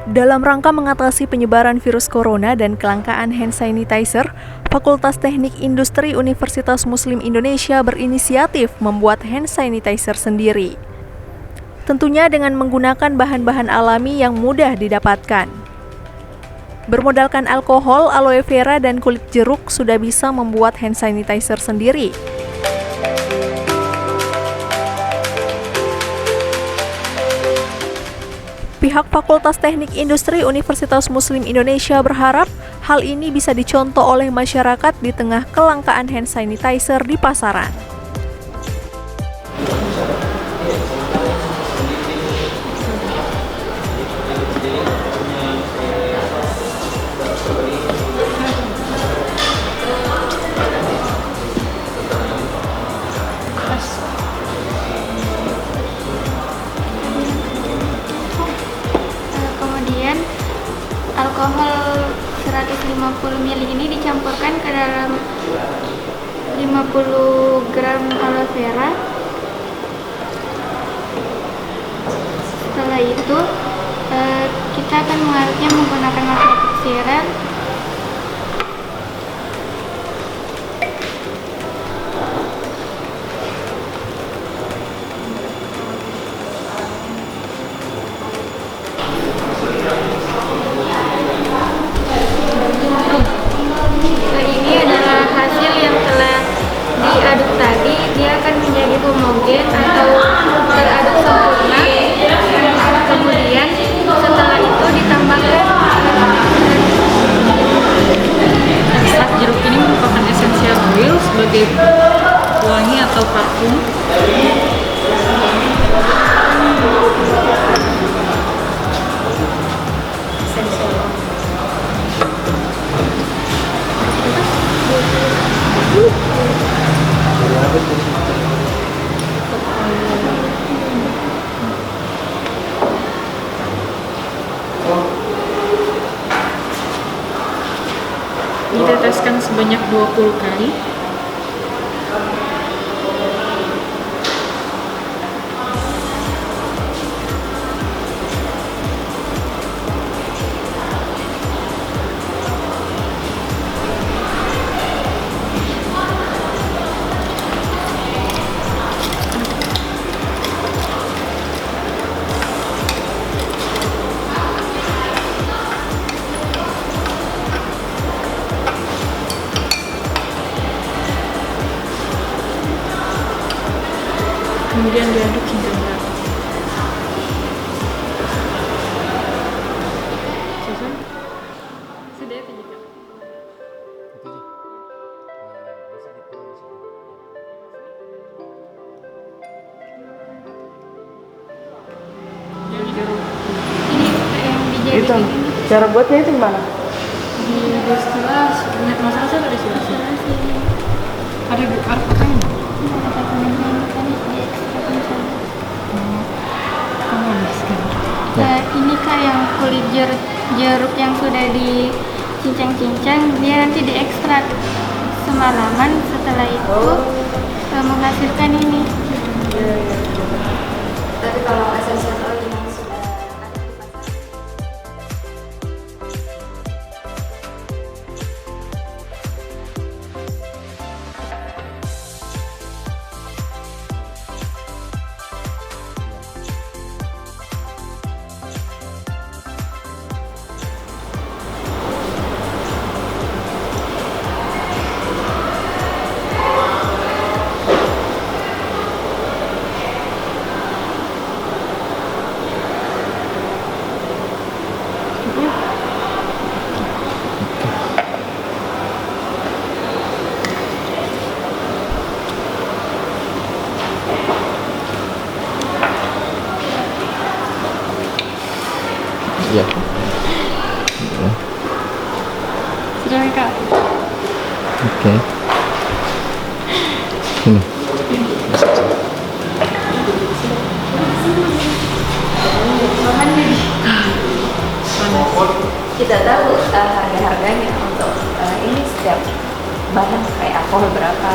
Dalam rangka mengatasi penyebaran virus corona dan kelangkaan hand sanitizer, Fakultas Teknik Industri Universitas Muslim Indonesia berinisiatif membuat hand sanitizer sendiri. Tentunya dengan menggunakan bahan-bahan alami yang mudah didapatkan. Bermodalkan alkohol, aloe vera, dan kulit jeruk sudah bisa membuat hand sanitizer sendiri. Pihak Fakultas Teknik Industri Universitas Muslim Indonesia berharap hal ini bisa dicontoh oleh masyarakat di tengah kelangkaan hand sanitizer di pasaran. Kemudian alkohol 150 ml ini dicampurkan ke dalam 50 gram aloe vera. Setelah itu kita akan mengaruhnya menggunakan material siram. Ini adalah hasil yang telah diaduk tadi. Dia akan menjadi homogen atau teraduk sempurna. Kemudian setelah itu ditambahkan ekstrak jeruk ini merupakan essential oil sebagai pewangi atau parfum. Diteteskan sebanyak 20 kali. Kemudian diaduk hingga merata. Susun? Sudah itu juga. Jadi jeruk. ini yang dijadikan Itu cara buatnya itu gimana? Di destilas, masalah saya ada destilasi. Ada apanya? Ini kak yang kulit jeruk yang sudah dicincang-cincang, dia nanti diekstrak semalaman. Setelah itu menghasilkan ini. Tapi kalau essential oil yang sudah ada di pasar. Ya. Sudah kak. Oke. Sini. Kita tahu harga-harganya untuk ini setiap bahan kayak alkohol berapa,